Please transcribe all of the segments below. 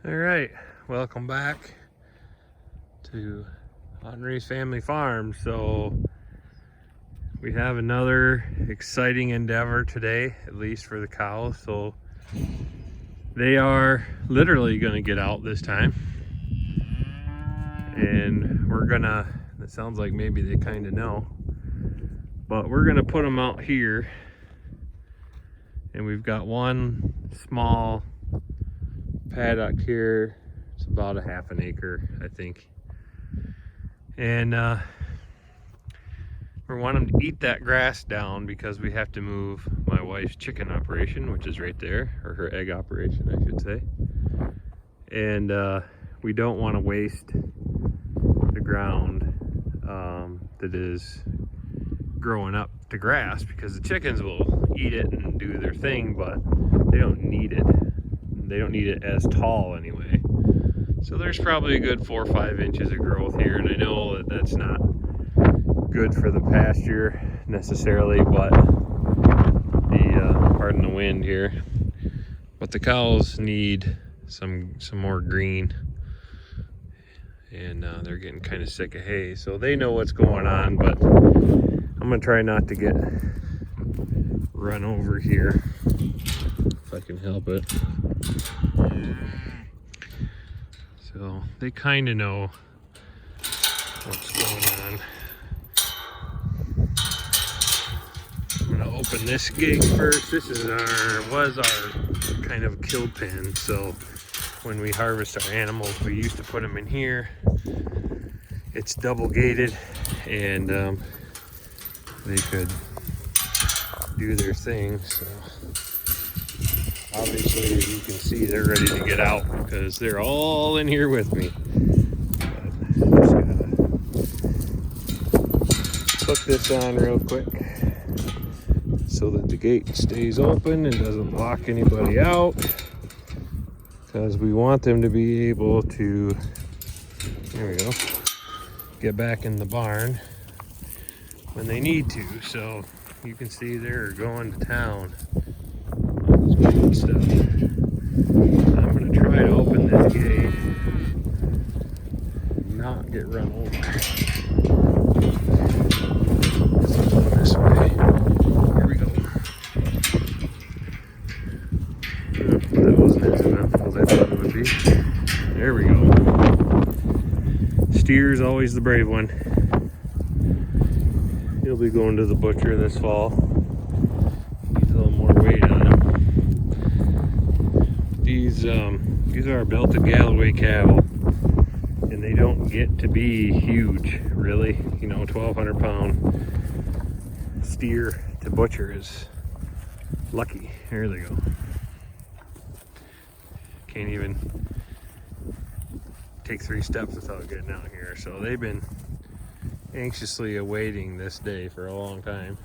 All right, welcome back to Henry's Family Farm. So we have another exciting endeavor today, at least for the cows. So they are literally going to get out this time, and we're gonna, it sounds like maybe they kind of know, but we're gonna put them out here, and we've got one small paddock here. It's about a half an acre, I think, and we want them to eat that grass down because we have to move my wife's chicken operation, which is right there, or her egg operation, I should say. And we don't want to waste the ground that is growing up to grass, because the chickens will eat it and do their thing, but they don't need it. They don't need it as tall anyway. So there's probably a good 4 or 5 inches of growth here, and I know that that's not good for the pasture necessarily, but pardon the wind here, but the cows need some more green, and they're getting kind of sick of hay, so they know what's going on. But I'm gonna try not to get run over here if I can help it. So they kind of know what's going on. I'm gonna open this gate first. This is was our kind of kill pen. So when we harvest our animals, we used to put them in here. It's double gated, and they could do their thing. So obviously, as you can see, they're ready to get out because they're all in here with me. But just gotta put this on real quick so that the gate stays open and doesn't lock anybody out, because we want them to be able to, there we go, get back in the barn when they need to. So you can see they're going to town on this good stuff. I'm going to try to open this gate and not get run over. Let's go this way. Here we go. That wasn't as enough as I thought it would be. There we go. Steer's always the brave one. He'll be going to the butcher this fall. Needs a little more weight on him. These are belted Galloway cattle, and they don't get to be huge, really. You know, 1,200 pound steer to butcher is lucky. Here they go. Can't even take 3 steps without getting out here. So they've been anxiously awaiting this day for a long time.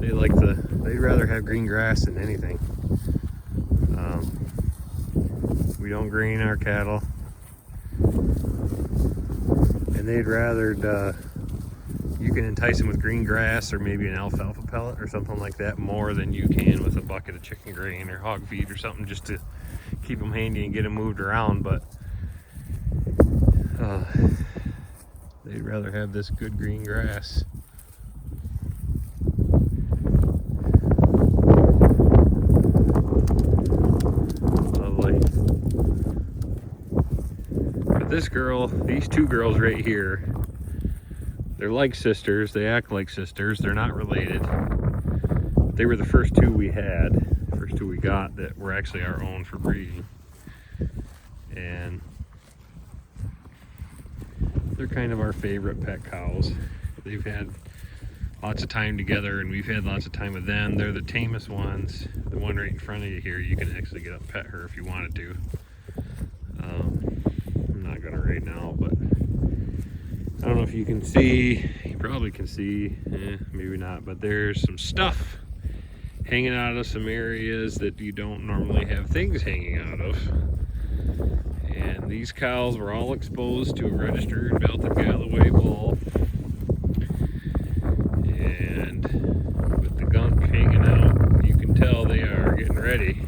They'd rather have green grass than anything. We don't grain our cattle, and they'd rather you can entice them with green grass or maybe an alfalfa pellet or something like that more than you can with a bucket of chicken grain or hog feed or something, just to keep them handy and get them moved around. But they'd rather have this good green grass. Lovely. But this girl, these 2 girls right here, they're like sisters. They act like sisters. They're not related. They were the first 2 we had, first 2 we got that were actually our own for breeding. And they're kind of our favorite pet cows. They've had lots of time together, and we've had lots of time with them. They're the tamest ones. The one right in front of you here, you can actually get up and pet her if you wanted to. I'm not gonna right now, but I don't know if you can see. You probably can see, maybe not, but there's some stuff hanging out of some areas that you don't normally have things hanging out of. And these cows were all exposed to a registered belted Galloway bull. And with the gunk hanging out, ready.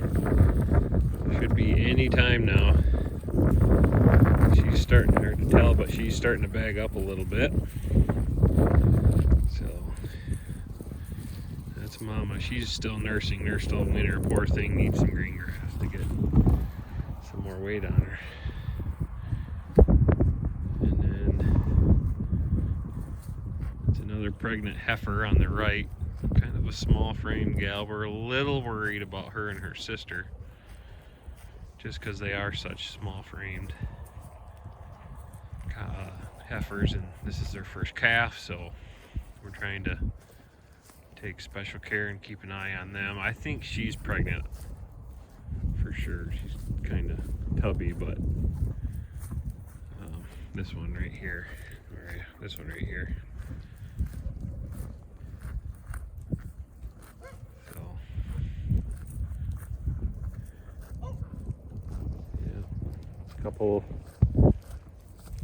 Should be any time now. She's starting, hard to tell, but she's starting to bag up a little bit. So that's Mama. She's still nursing. Nursed all winter. Poor thing needs some green grass to get some more weight on her. And then it's another pregnant heifer on the right. Kind of a small frame gal. We're a little worried about her and her sister, just because they are such small framed heifers, and this is their first calf, so we're trying to take special care and keep an eye on them. I think she's pregnant for sure. She's kind of tubby, but this one right here, this one right here. So yeah, a couple.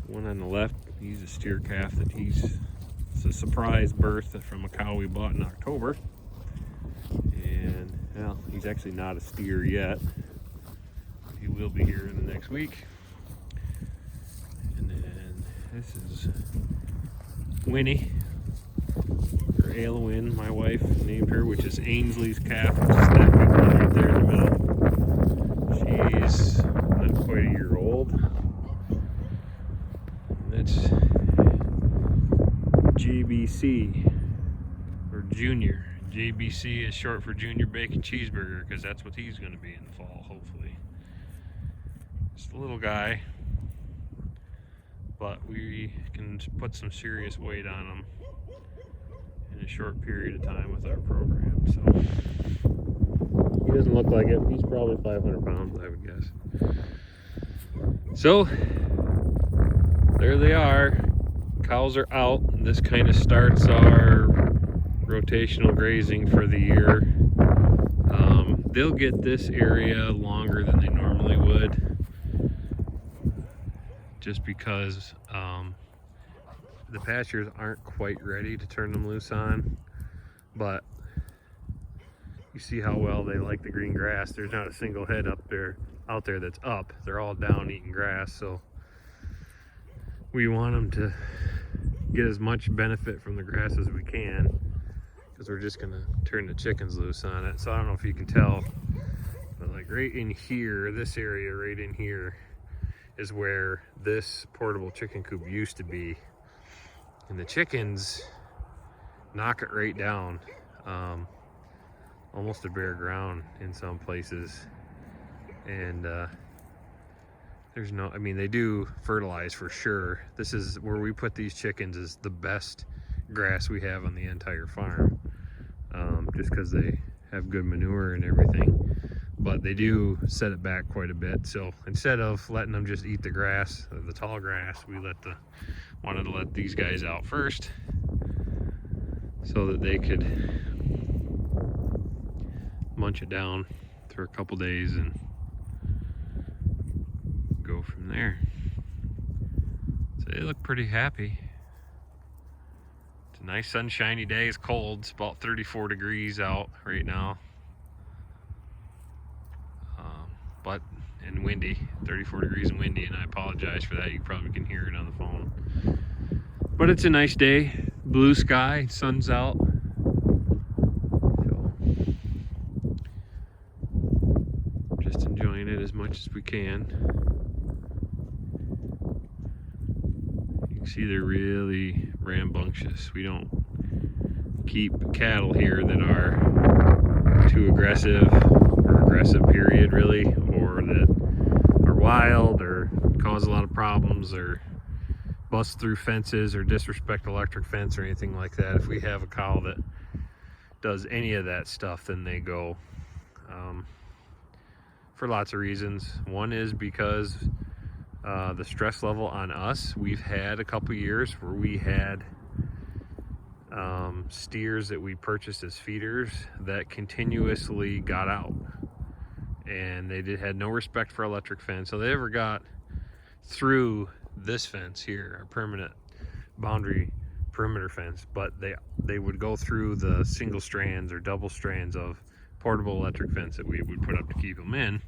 One on the left, he's a steer calf that it's a surprise birth from a cow we bought in October. And well, he's actually not a steer yet. He will be here in the next week. And then this is Winnie, or Aylwin, my wife named her, which is Ainsley's calf, which is that big one right there in the middle. She's not quite a year old. That's JBC, or Junior. JBC is short for Junior Bacon Cheeseburger, because that's what he's going to be in the fall, hopefully. Just a little guy, but we can put some serious weight on him in a short period of time with our program. So he doesn't look like it. He's probably 500 pounds, I would guess. So there they are. Cows are out. This kind of starts our rotational grazing for the year. They'll get this area longer than they normally would, just because the pastures aren't quite ready to turn them loose on. But you see how well they like the green grass. There's not a single head out there that's up. They're all down eating grass. So we want them to get as much benefit from the grass as we can, because we're just gonna turn the chickens loose on it. So I don't know if you can tell, but like right in here, this area right in here is where this portable chicken coop used to be, and the chickens knock it right down, almost to bare ground in some places. And there's no, I mean, they do fertilize for sure. This is where we put these chickens, is the best grass we have on the entire farm, just because they have good manure and everything. But they do set it back quite a bit. So instead of letting them just eat the grass, the tall grass, we wanted to let these guys out first, so that they could munch it down for a couple days and go from there. So they look pretty happy. It's a nice sunshiny day. It's cold. It's about 34 degrees out right now, and windy. 34 degrees and windy, and I apologize for that. You probably can hear it on the phone, but it's a nice day. Blue sky, sun's out. So just enjoying it as much as we can. See, they're really rambunctious. We don't keep cattle here that are too aggressive, or aggressive period really, or that are wild or cause a lot of problems or bust through fences or disrespect electric fence or anything like that. If we have a cow that does any of that stuff, then they go, for lots of reasons. One is because the stress level on us. We've had a couple years where we had steers that we purchased as feeders that continuously got out, and they had no respect for electric fence. So they never got through this fence here, our permanent boundary perimeter fence, but they would go through the single strands or double strands of portable electric fence that we would put up to keep them in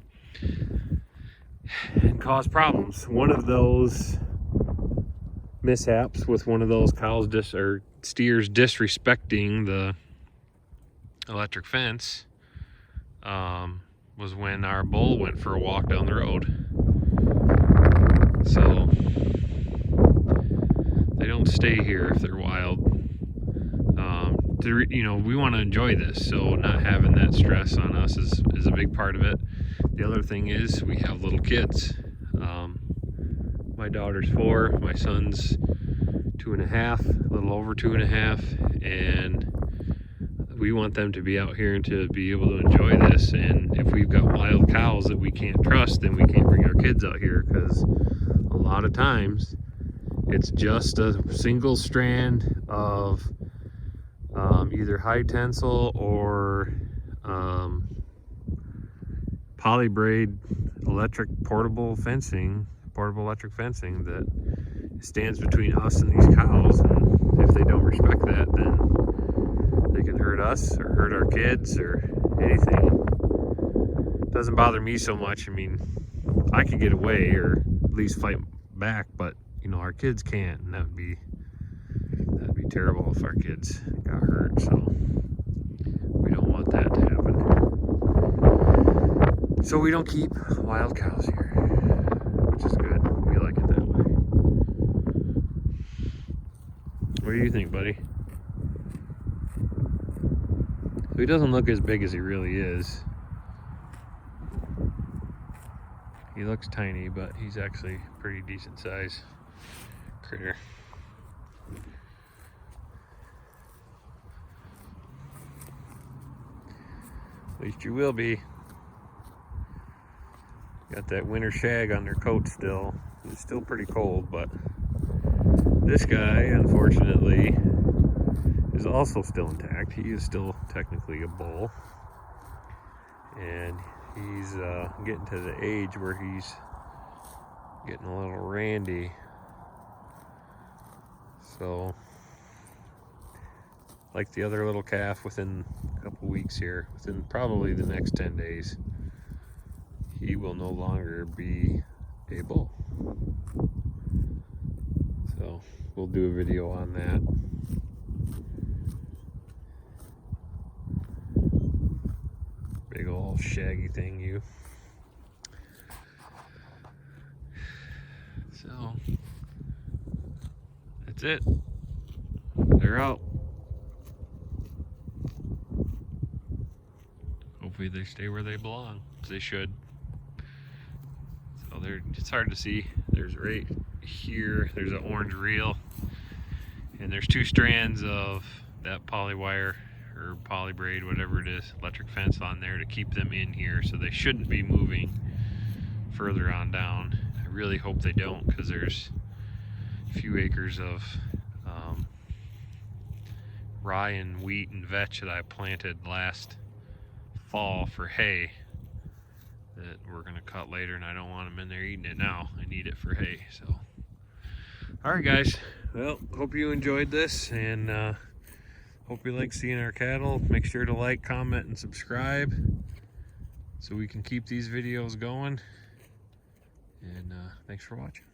and cause problems. One of those mishaps with one of those cows or steers disrespecting the electric fence was when our bull went for a walk down the road. So they don't stay here if they're wild. You know, we want to enjoy this, so not having that stress on us is a big part of it. The other thing is we have little kids. My daughter's 4, my son's 2.5, a little over 2.5, and we want them to be out here and to be able to enjoy this. And if we've got wild cows that we can't trust, then we can't bring our kids out here, because a lot of times it's just a single strand of either high tensile or polybraid portable electric fencing that stands between us and these cows. And if they don't respect that, then they can hurt us or hurt our kids or anything. It doesn't bother me so much. I mean, I could get away or at least fight back, but you know, our kids can't, and that'd be terrible if our kids got hurt. So we don't want that to happen. So we don't keep wild cows here, which is good. We like it that way. What do you think, buddy? So he doesn't look as big as he really is. He looks tiny, but he's actually a pretty decent size critter. At least you will be. Got that winter shag on their coat still. It's still pretty cold, but this guy, unfortunately, is also still intact. He is still technically a bull. And he's getting to the age where he's getting a little randy. So, like the other little calf, within a couple weeks here, within probably the next 10 days, he will no longer be a bull. So we'll do a video on that. Big old shaggy thing, you. So that's it. They're out. Hopefully they stay where they belong. They should. So it's hard to see. There's right here, there's an orange reel, and there's 2 strands of that polywire or polybraid, whatever it is, electric fence on there to keep them in here, so they shouldn't be moving further on down. I really hope they don't, because there's a few acres of rye and wheat and vetch that I planted last fall for hay that we're gonna cut later, and I don't want them in there eating it now. I need it for hay. So all right, guys, well, hope you enjoyed this, and hope you like seeing our cattle. Make sure to like, comment, and subscribe so we can keep these videos going, and thanks for watching.